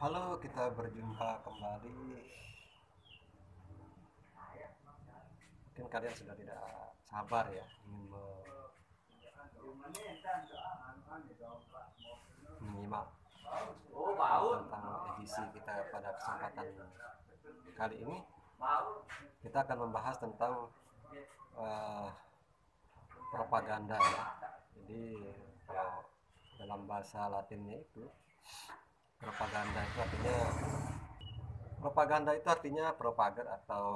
Halo, kita berjumpa kembali. Mungkin kalian sudah tidak sabar ya ingin menyimak tentang edisi kita pada kesempatan kali ini. Kita akan membahas tentang eh, propaganda ya. Jadi kalau dalam bahasa Latinnya itu propaganda itu artinya propagat atau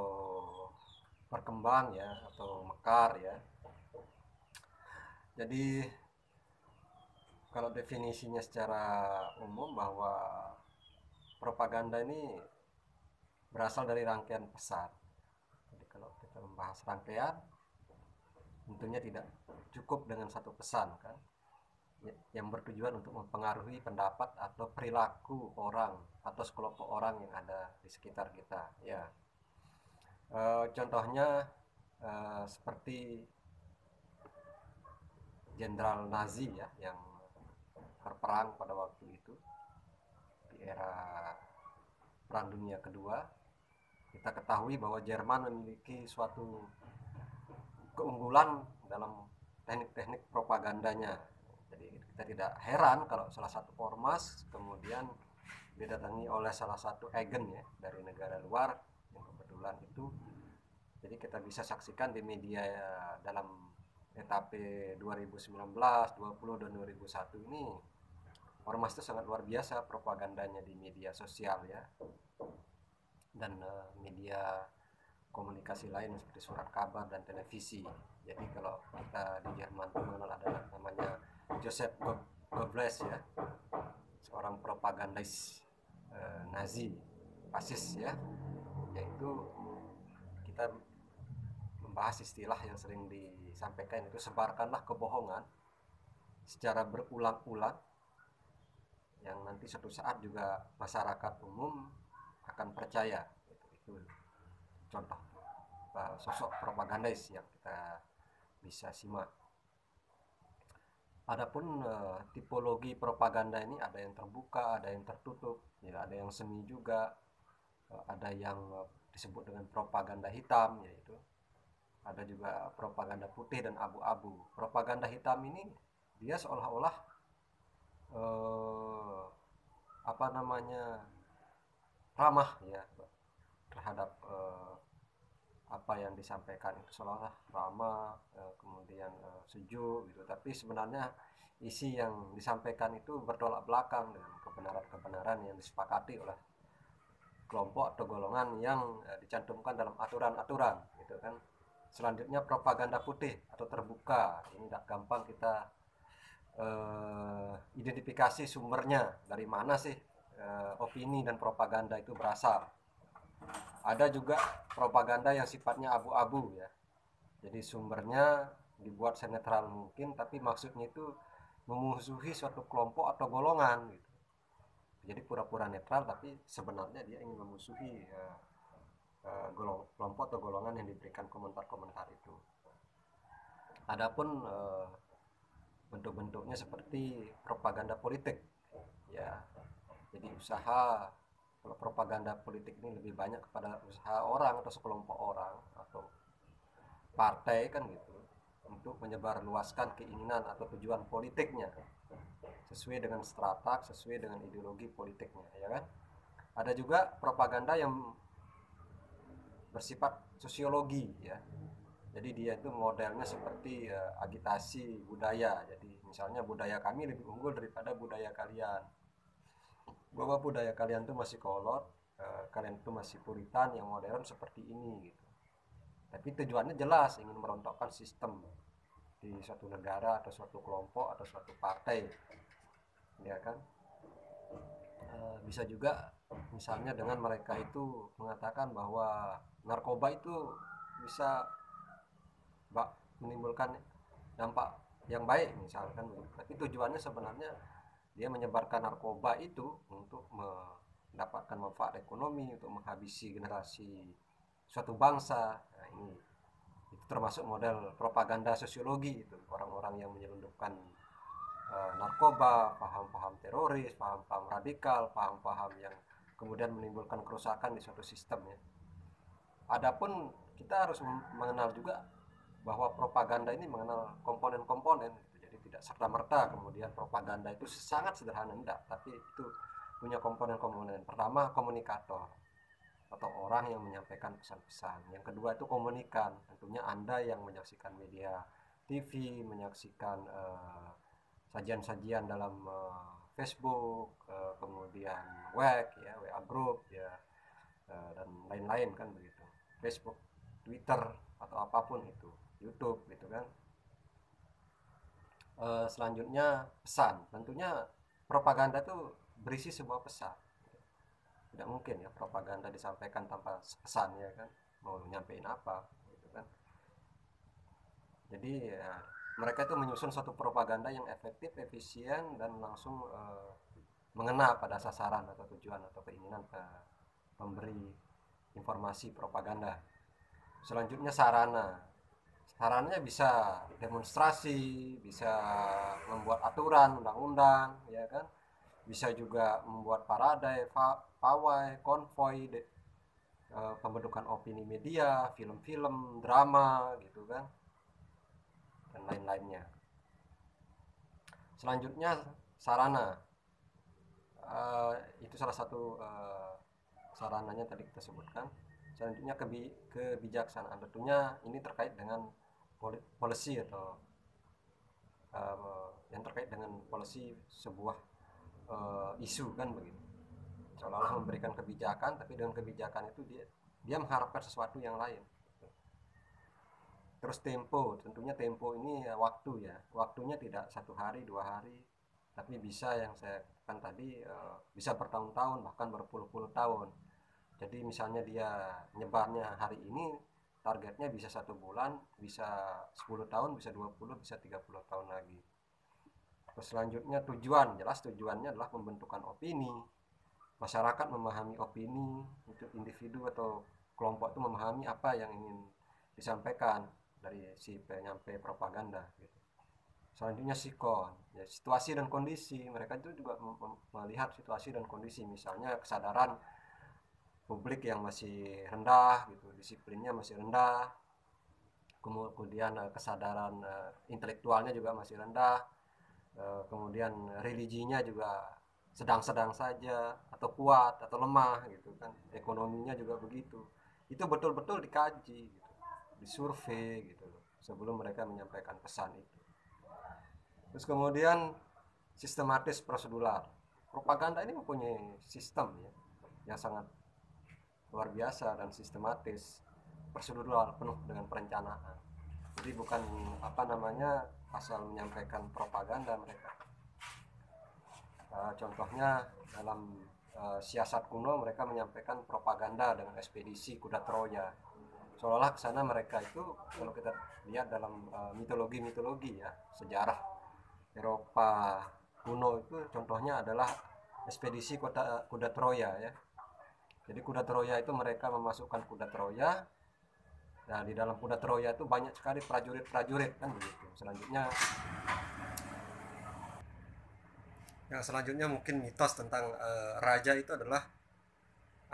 berkembang ya atau mekar ya. Jadi kalau definisinya secara umum bahwa propaganda ini berasal dari rangkaian pesan. Jadi kalau kita membahas rangkaian, tentunya tidak cukup dengan satu pesan kan, yang bertujuan untuk mempengaruhi pendapat atau perilaku orang atau sekelompok orang yang ada di sekitar kita. Ya, contohnya seperti Jenderal Nazi ya, yang berperang pada waktu itu di era Perang Dunia Kedua. Kita ketahui bahwa Jerman memiliki suatu keunggulan dalam teknik-teknik propagandanya. Jadi kita tidak heran kalau salah satu ormas kemudian didatangi oleh salah satu agen ya dari negara luar yang kebetulan itu. Jadi kita bisa saksikan di media ya, dalam etape 2019, 20 dan 2001 ini ormas itu sangat luar biasa propagandanya di media sosial ya, dan media komunikasi lain seperti surat kabar dan televisi. Jadi kalau kita di Jerman itu mengenal ada namanya Joseph Goebbels ya, seorang propagandis Nazi, fasis ya, yaitu kita membahas istilah yang sering disampaikan itu sebarkanlah kebohongan secara berulang-ulang yang nanti suatu saat juga masyarakat umum akan percaya. Itu contoh sosok propagandis yang kita bisa simak. Adapun tipologi propaganda ini ada yang terbuka, ada yang tertutup, ya, ada yang semi juga, ada yang disebut dengan propaganda hitam, yaitu ada juga propaganda putih dan abu-abu. Propaganda hitam ini dia seolah-olah eh, apa namanya ramah ya terhadap apa yang disampaikan itu seolah-olah ramah, kemudian sejuk gitu, tapi sebenarnya isi yang disampaikan itu bertolak belakang dengan kebenaran-kebenaran yang disepakati oleh kelompok atau golongan yang dicantumkan dalam aturan-aturan gitu kan. Selanjutnya propaganda putih atau terbuka, ini tidak gampang kita identifikasi sumbernya dari mana sih opini dan propaganda itu berasal. Ada juga propaganda yang sifatnya abu-abu ya. Jadi sumbernya dibuat senetral mungkin, tapi maksudnya itu memusuhi suatu kelompok atau golongan gitu. Jadi pura-pura netral, tapi sebenarnya dia ingin memusuhi kelompok atau golongan yang diberikan komentar-komentar itu. Adapun bentuk-bentuknya seperti propaganda politik ya. Jadi usaha, kalau propaganda politik ini lebih banyak kepada usaha orang atau sekelompok orang atau partai kan gitu, untuk menyebarluaskan keinginan atau tujuan politiknya sesuai dengan strata, sesuai dengan ideologi politiknya ya kan. Ada juga propaganda yang bersifat sosiologi ya. Jadi dia itu modelnya seperti agitasi budaya. Jadi misalnya budaya kami lebih unggul daripada budaya kalian, bahwa budaya kalian tuh masih kolot, kalian tuh masih puritan, yang modern seperti ini gitu. Tapi tujuannya jelas, ingin merontokkan sistem di suatu negara atau suatu kelompok atau suatu partai ya kan. Bisa juga misalnya dengan mereka itu mengatakan bahwa narkoba itu bisa menimbulkan dampak yang baik misalkan, tapi tujuannya sebenarnya dia menyebarkan narkoba itu untuk mendapatkan manfaat ekonomi, untuk menghabisi generasi suatu bangsa. Nah, ini itu termasuk model propaganda sosiologi, itu orang-orang yang menyelundupkan narkoba, paham-paham teroris, paham-paham radikal, paham-paham yang kemudian menimbulkan kerusakan di suatu sistem ya. Adapun kita harus mengenal juga bahwa propaganda ini mengenal komponen-komponen gitu. Jadi tidak serta-merta kemudian propaganda itu sangat sederhana, enggak, tapi itu punya komponen-komponen. Pertama, komunikator atau orang yang menyampaikan pesan-pesan. Yang kedua itu komunikan, tentunya Anda yang menyaksikan media TV, menyaksikan sajian-sajian dalam Facebook, kemudian WEC ya, WA group ya, dan lain-lain kan begitu. Facebook, Twitter atau apapun itu, YouTube gitu kan. Selanjutnya pesan, tentunya propaganda itu berisi sebuah pesan. Tidak mungkin ya propaganda disampaikan tanpa pesan ya kan, mau nyampein apa gitu kan. Jadi ya, mereka itu menyusun suatu propaganda yang efektif, efisien, dan langsung mengena pada sasaran atau tujuan atau keinginan pemberi informasi propaganda. Selanjutnya sarana. Sarannya bisa demonstrasi, bisa membuat aturan, undang-undang, ya kan? Bisa juga membuat parade, pawai, konvoi, pembentukan opini media, film-film, drama, gitu kan, dan lain-lainnya. Selanjutnya sarana. Itu salah satu sarananya tadi kita sebutkan. Selanjutnya kebijaksanaan, tentunya ini terkait dengan policy atau yang terkait dengan policy sebuah isu kan begitu. Seolah-olah memberikan kebijakan, tapi dengan kebijakan itu dia mengharapkan sesuatu yang lain. Terus tempo, tentunya tempo ini ya, waktu ya, waktunya tidak 1 hari 2 hari, tapi bisa yang saya katakan tadi bisa bertahun-tahun bahkan berpuluh-puluh tahun. Jadi misalnya dia nyebarnya hari ini, targetnya bisa 1 bulan, bisa 10 tahun, bisa 20, bisa 30 tahun lagi. Terus selanjutnya tujuan, jelas tujuannya adalah pembentukan opini. Masyarakat memahami opini, untuk individu atau kelompok itu memahami apa yang ingin disampaikan dari si penyampai propaganda gitu. Selanjutnya sikon, ya, situasi dan kondisi. Mereka itu juga melihat situasi dan kondisi, misalnya kesadaran publik yang masih rendah gitu, disiplinnya masih rendah, kemudian kesadaran intelektualnya juga masih rendah, kemudian religinya juga sedang-sedang saja, atau kuat atau lemah gitu kan, ekonominya juga begitu. Itu betul-betul dikaji gitu, disurvei gitu loh, sebelum mereka menyampaikan pesan itu. Terus kemudian sistematis prosedural. Propaganda ini mempunyai sistem ya, yang sangat luar biasa dan sistematis, prosedural, penuh dengan perencanaan. Jadi bukan apa namanya asal menyampaikan propaganda mereka. Contohnya dalam siasat kuno mereka menyampaikan propaganda dengan ekspedisi kuda Troya. Seolah-olah ke sana mereka itu, kalau kita lihat dalam mitologi-mitologi ya, sejarah Eropa kuno itu contohnya adalah ekspedisi kuda Troya ya. Jadi kuda Troya itu mereka memasukkan kuda Troya. Nah, di dalam kuda Troya itu banyak sekali prajurit-prajurit kan begitu. Selanjutnya mungkin mitos tentang raja itu adalah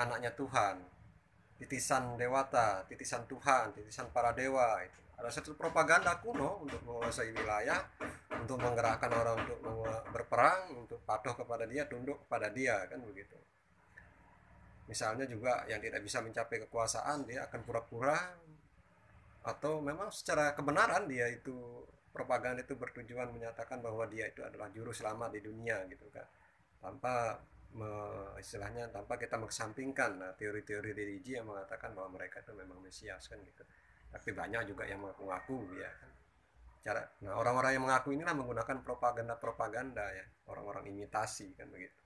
anaknya Tuhan, titisan dewata, titisan Tuhan, titisan para dewa. Itu ada satu propaganda kuno untuk menguasai wilayah, untuk menggerakkan orang untuk berperang, untuk patuh kepada dia, tunduk kepada dia kan begitu. Misalnya juga yang tidak bisa mencapai kekuasaan, dia akan pura-pura, atau memang secara kebenaran dia itu propaganda itu bertujuan menyatakan bahwa dia itu adalah juru selamat di dunia gitu kan, tanpa istilahnya tanpa kita mengesampingkan teori-teori religi yang mengatakan bahwa mereka itu memang Mesias kan gitu. Tapi banyak juga yang mengaku-ngaku ya kan. Orang-orang yang mengaku inilah menggunakan propaganda ya, orang-orang imitasi kan begitu.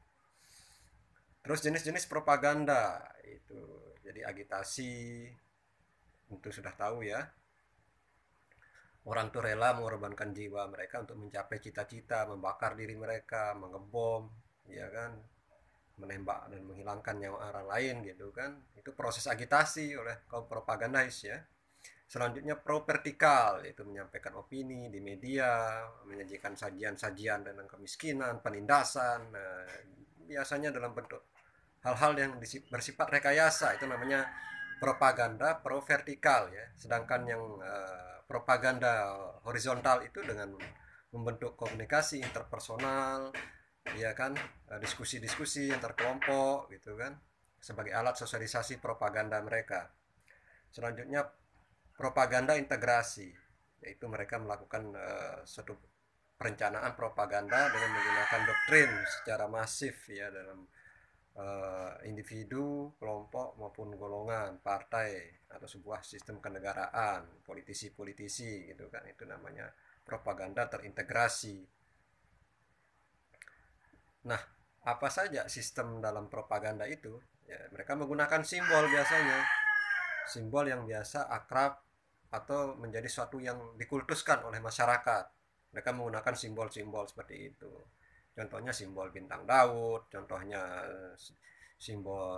Terus jenis-jenis propaganda itu, jadi agitasi, itu sudah tahu ya. Orang tuh rela mengorbankan jiwa mereka untuk mencapai cita-cita, membakar diri mereka, mengebom, ya kan, menembak dan menghilangkan nyawa orang lain gitu kan. Itu proses agitasi oleh kaum propagandais ya. Selanjutnya pro vertikal, yaitu menyampaikan opini di media, menyajikan sajian-sajian tentang kemiskinan, penindasan, biasanya dalam bentuk hal-hal yang bersifat rekayasa, itu namanya propaganda pro vertikal ya. Sedangkan yang propaganda horizontal itu dengan membentuk komunikasi interpersonal, ya kan, diskusi-diskusi antar kelompok gitu kan, sebagai alat sosialisasi propaganda mereka. Selanjutnya propaganda integrasi, yaitu mereka melakukan suatu perencanaan propaganda dengan menggunakan doktrin secara masif ya dalam individu, kelompok maupun golongan, partai atau sebuah sistem kenegaraan, politisi-politisi gitu kan. Itu namanya propaganda terintegrasi. Nah, apa saja sistem dalam propaganda itu? Ya, mereka menggunakan simbol biasanya. Simbol yang biasa akrab atau menjadi suatu yang dikultuskan oleh masyarakat. Mereka menggunakan simbol-simbol seperti itu. Contohnya simbol bintang Daud, contohnya simbol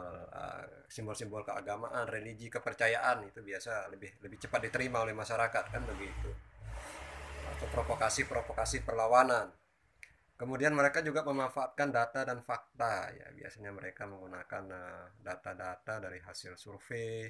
simbol-simbol keagamaan, religi, kepercayaan, itu biasa lebih lebih cepat diterima oleh masyarakat kan begitu. Atau provokasi-provokasi perlawanan. Kemudian mereka juga memanfaatkan data dan fakta ya. Biasanya mereka menggunakan data-data dari hasil survei,